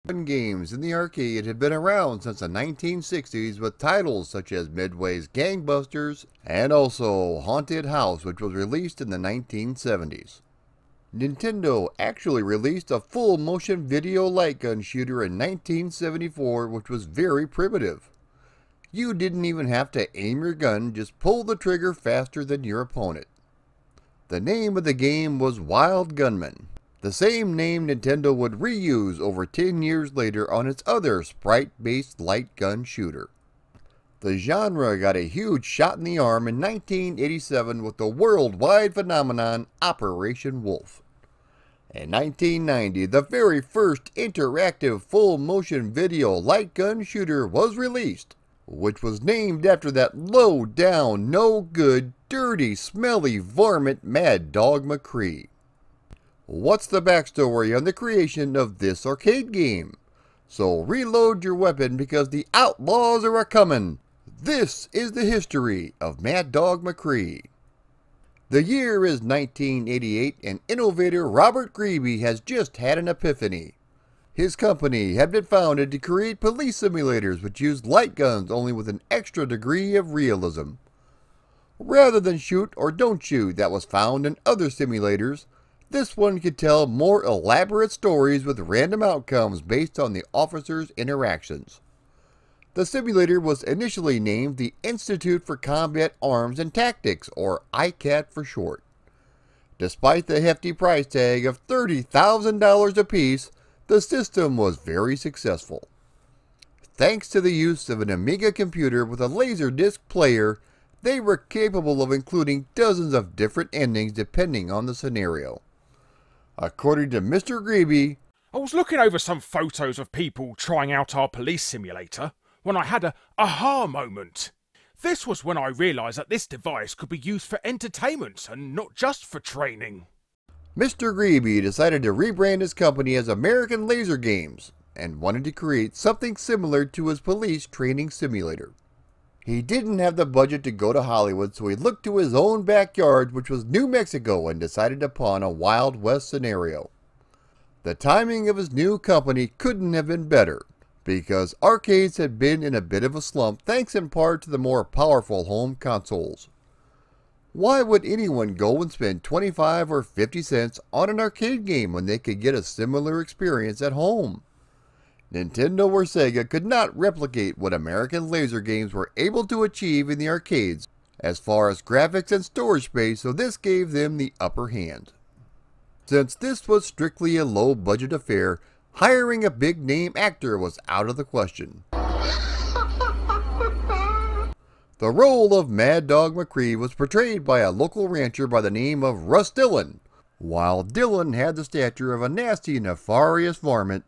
Gun games in the arcade had been around since the 1960s with titles such as Midway's Gangbusters and also Haunted House, which was released in the 1970s. Nintendo actually released a full motion video light gun shooter in 1974, which was very primitive. You didn't even have to aim your gun, just pull the trigger faster than your opponent. The name of the game was Wild Gunman, the same name Nintendo would reuse over 10 years later on its other sprite-based light gun shooter. The genre got a huge shot in the arm in 1987 with the worldwide phenomenon Operation Wolf. In 1990, the very first interactive full-motion video light gun shooter was released, which was named after that low-down, no-good, dirty, smelly varmint Mad Dog McCree. What's the backstory on the creation of this arcade game? So reload your weapon because the outlaws are a-comin'. This is the history of Mad Dog McCree. The year is 1988 and innovator Robert Greeby has just had an epiphany. His company had been founded to create police simulators which used light guns only with an extra degree of realism. Rather than shoot or don't shoot that was found in other simulators, this one could tell more elaborate stories with random outcomes based on the officers' interactions. The simulator was initially named the Institute for Combat Arms and Tactics, or ICAT for short. Despite the hefty price tag of $30,000 apiece, the system was very successful. Thanks to the use of an Amiga computer with a LaserDisc player, they were capable of including dozens of different endings depending on the scenario. According to Mr. Greeby, I was looking over some photos of people trying out our police simulator when I had a aha moment. This was when I realised that this device could be used for entertainment and not just for training. Mr. Greeby decided to rebrand his company as American Laser Games and wanted to create something similar to his police training simulator. He didn't have the budget to go to Hollywood, so he looked to his own backyard, which was New Mexico, and decided upon a Wild West scenario. The timing of his new company couldn't have been better, because arcades had been in a bit of a slump thanks in part to the more powerful home consoles. Why would anyone go and spend 25 or 50 cents on an arcade game when they could get a similar experience at home? Nintendo or Sega could not replicate what American Laser Games were able to achieve in the arcades as far as graphics and storage space, so this gave them the upper hand. Since this was strictly a low-budget affair, hiring a big-name actor was out of the question. The role of Mad Dog McCree was portrayed by a local rancher by the name of Russ Dillon. While Dillon had the stature of a nasty, nefarious varmint,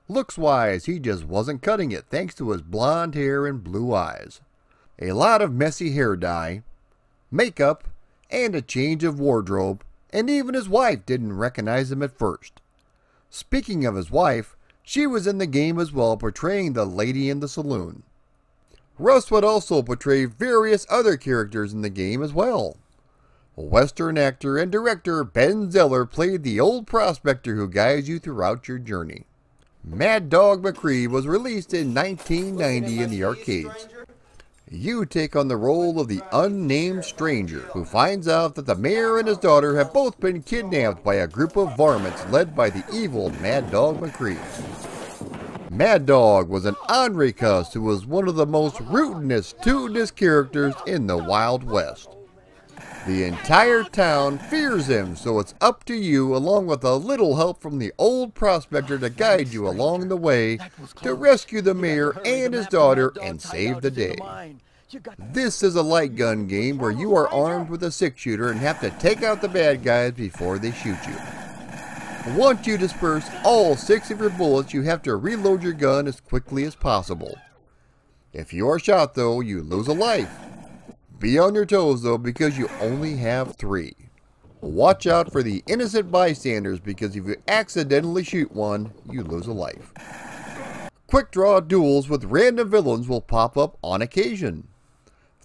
looks-wise, he just wasn't cutting it thanks to his blonde hair and blue eyes. A lot of messy hair dye, makeup, and a change of wardrobe, and even his wife didn't recognize him at first. Speaking of his wife, she was in the game as well, portraying the lady in the saloon. Russ would also portray various other characters in the game as well. Western actor and director Ben Zeller played the old prospector who guides you throughout your journey. Mad Dog McCree was released in 1990 in the arcades. You take on the role of the unnamed stranger who finds out that the mayor and his daughter have both been kidnapped by a group of varmints led by the evil Mad Dog McCree. Mad Dog was an ornery cuss who was one of the most rootinest, tootinest characters in the Wild West. The entire town fears him, so it's up to you, along with a little help from the old prospector, to guide you along the way to rescue the mayor and his daughter and save the day. This is a light gun game where you are armed with a 6-shooter and have to take out the bad guys before they shoot you. Once you disperse all 6 of your bullets, you have to reload your gun as quickly as possible. If you are shot though, you lose a life. Be on your toes though, because you only have 3. Watch out for the innocent bystanders, because if you accidentally shoot one, you lose a life. Quick draw duels with random villains will pop up on occasion.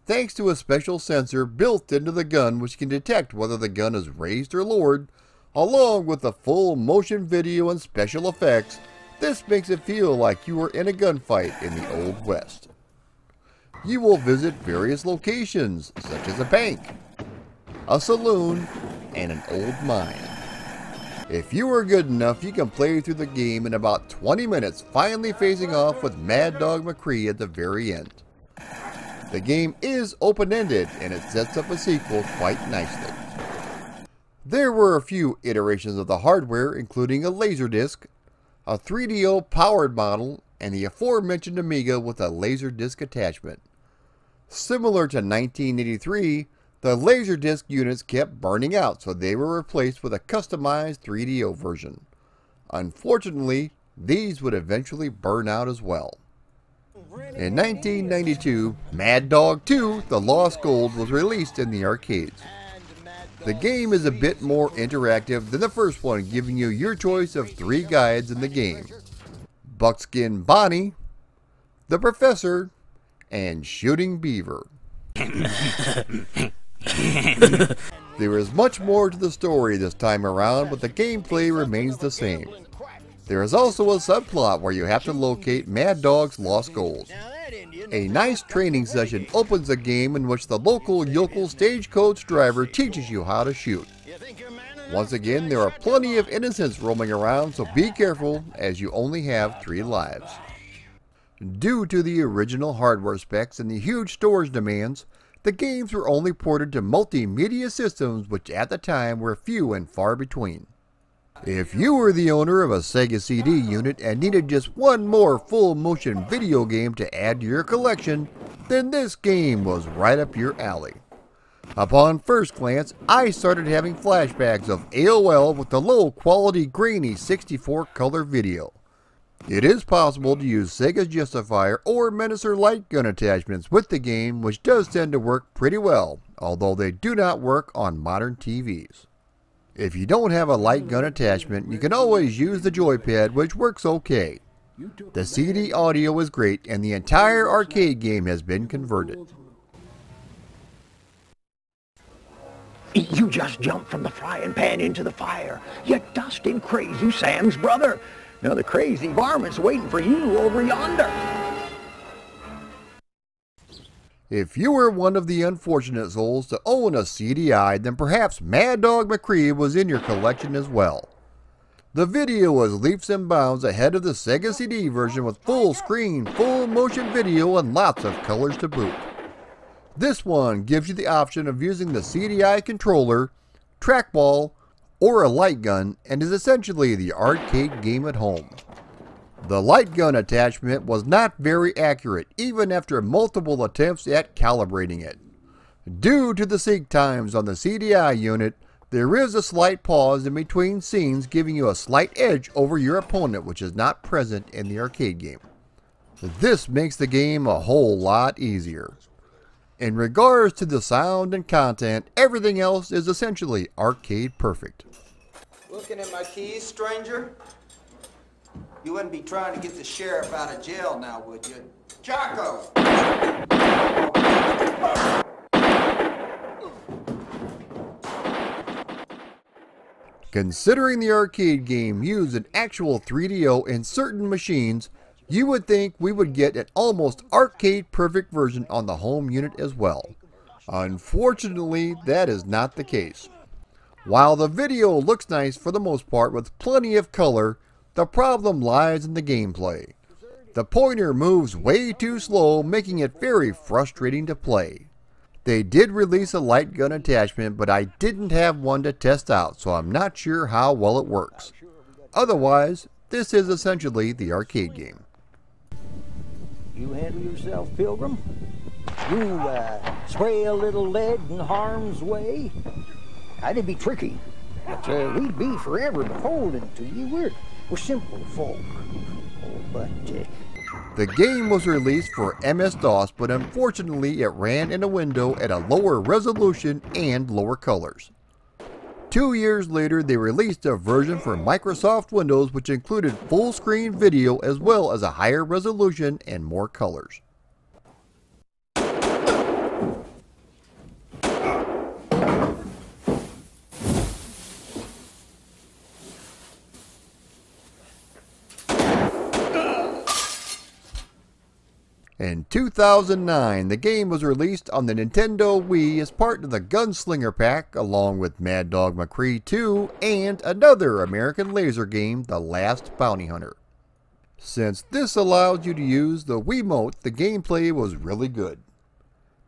Thanks to a special sensor built into the gun which can detect whether the gun is raised or lowered, along with the full motion video and special effects, This makes it feel like you are in a gunfight in the Old West. You will visit various locations, such as a bank, a saloon, and an old mine. If you are good enough, you can play through the game in about 20 minutes, finally facing off with Mad Dog McCree at the very end. The game is open-ended, and it sets up a sequel quite nicely. There were a few iterations of the hardware, including a LaserDisc, a 3DO powered model, and the aforementioned Amiga with a LaserDisc attachment. Similar to 1983, the LaserDisc units kept burning out, so they were replaced with a customized 3DO version. Unfortunately, these would eventually burn out as well. In 1992, Mad Dog 2: The Lost Gold was released in the arcades. The game is a bit more interactive than the first one, giving you your choice of 3 guides in the game: Buckskin Bonnie, the Professor, and Shooting Beaver. There is much more to the story this time around, but the gameplay remains the same. There is also a subplot where you have to locate Mad Dog's lost gold. A nice training session opens a game in which the local yokel stagecoach driver teaches you how to shoot. Once again, there are plenty of innocents roaming around, so be careful as you only have 3 lives. Due to the original hardware specs and the huge storage demands, the games were only ported to multimedia systems, which at the time were few and far between. If you were the owner of a Sega CD unit and needed just one more full-motion video game to add to your collection, then this game was right up your alley. Upon first glance, I started having flashbacks of AOL with the low-quality grainy 64-color video. It is possible to use Sega's Justifier or Menacer light gun attachments with the game, which does tend to work pretty well, although they do not work on modern TVs. If you don't have a light gun attachment, you can always use the joypad, which works okay. The CD audio is great, and the entire arcade game has been converted. You just jumped from the frying pan into the fire. You dusted Crazy Sam's brother. Now the crazy varmint's waiting for you over yonder. If you were one of the unfortunate souls to own a CDI, then perhaps Mad Dog McCree was in your collection as well. The video was leaps and bounds ahead of the Sega CD version with full screen, full motion video, and lots of colors to boot. This one gives you the option of using the CDI controller, trackball, or a light gun, and is essentially the arcade game at home. The light gun attachment was not very accurate, even after multiple attempts at calibrating it. Due to the sync times on the CDI unit, there is a slight pause in between scenes, giving you a slight edge over your opponent, which is not present in the arcade game. This makes the game a whole lot easier. In regards to the sound and content, everything else is essentially arcade perfect. Looking at my keys, stranger? You wouldn't be trying to get the sheriff out of jail now, would you? Jocko! Considering the arcade game used an actual 3DO in certain machines, you would think we would get an almost arcade perfect version on the home unit as well. Unfortunately, that is not the case. While the video looks nice for the most part with plenty of color, the problem lies in the gameplay. The pointer moves way too slow, making it very frustrating to play. They did release a light gun attachment, but I didn't have one to test out, so I'm not sure how well it works. Otherwise, this is essentially the arcade game. You handle yourself, Pilgrim. You spray a little lead in harm's way. That'd be tricky, but we'd be forever beholden to you. We're simple folk. But the game was released for MS-DOS, but unfortunately it ran in a window at a lower resolution and lower colors. 2 years later, they released a version for Microsoft Windows, which included full screen video as well as a higher resolution and more colors. In 2009, the game was released on the Nintendo Wii as part of the Gunslinger Pack, along with Mad Dog McCree 2 and another American laser game, The Last Bounty Hunter. Since this allowed you to use the Wiimote, the gameplay was really good.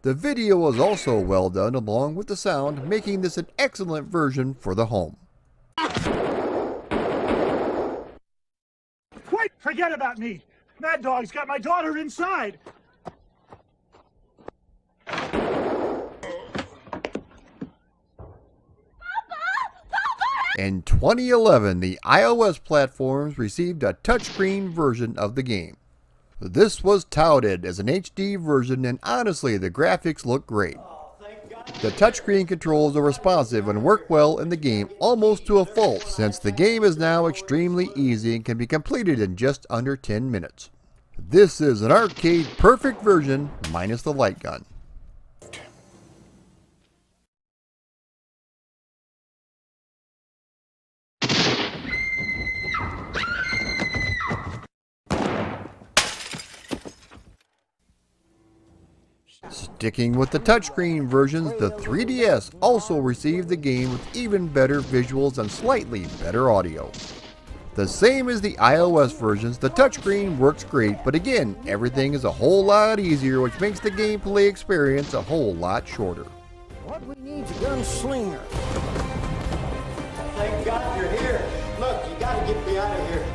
The video was also well done along with the sound, making this an excellent version for the home. Wait, forget about me. Mad Dog's got my daughter inside. In 2011, the iOS platforms received a touchscreen version of the game. This was touted as an HD version, and honestly, the graphics look great. The touchscreen controls are responsive and work well in the game almost to a fault, since the game is now extremely easy and can be completed in just under 10 minutes. This is an arcade perfect version minus the light gun. Sticking with the touchscreen versions, the 3DS also received the game with even better visuals and slightly better audio. The same as the iOS versions, the touchscreen works great, but again, everything is a whole lot easier, which makes the gameplay experience a whole lot shorter. What we need's a gunslinger. Thank God you're here. Look, you gotta get me out of here.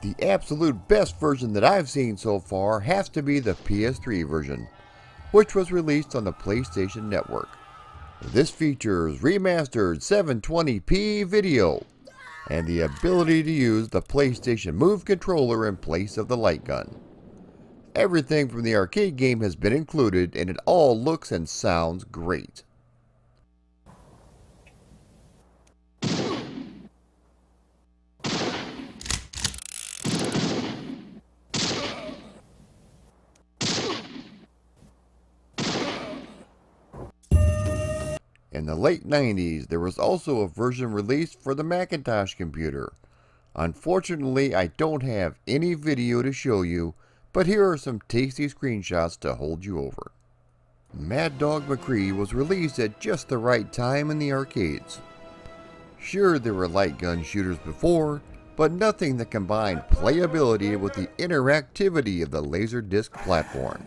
The absolute best version that I've seen so far has to be the PS3 version, which was released on the PlayStation Network. This features remastered 720p video and the ability to use the PlayStation Move controller in place of the light gun. Everything from the arcade game has been included, and it all looks and sounds great. In the late 90s, there was also a version released for the Macintosh computer. Unfortunately, I don't have any video to show you, but here are some tasty screenshots to hold you over. Mad Dog McCree was released at just the right time in the arcades. Sure, there were light gun shooters before, but nothing that combined playability with the interactivity of the LaserDisc platform.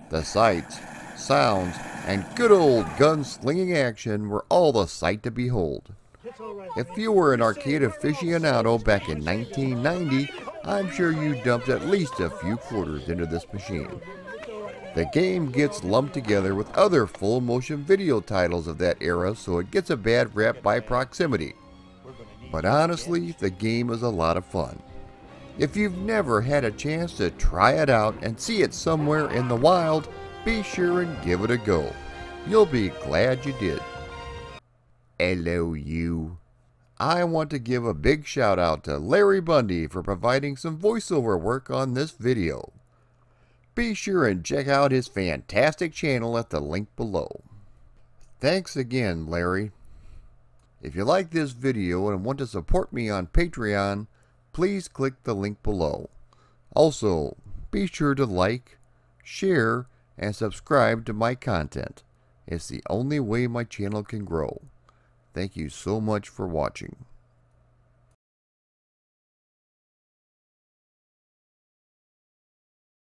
The sights, sounds, and good old gun-slinging action were all the sight to behold. If you were an arcade aficionado back in 1990, I'm sure you dumped at least a few quarters into this machine. The game gets lumped together with other full-motion video titles of that era, so it gets a bad rap by proximity. But honestly, the game is a lot of fun. If you've never had a chance to try it out and see it somewhere in the wild, be sure and give it a go. You'll be glad you did. Hello, you. I want to give a big shout out to Larry Bundy for providing some voiceover work on this video. Be sure and check out his fantastic channel at the link below. Thanks again, Larry. If you like this video and want to support me on Patreon, please click the link below. Also, be sure to like, share, and subscribe to my content. It's the only way my channel can grow. Thank you so much for watching.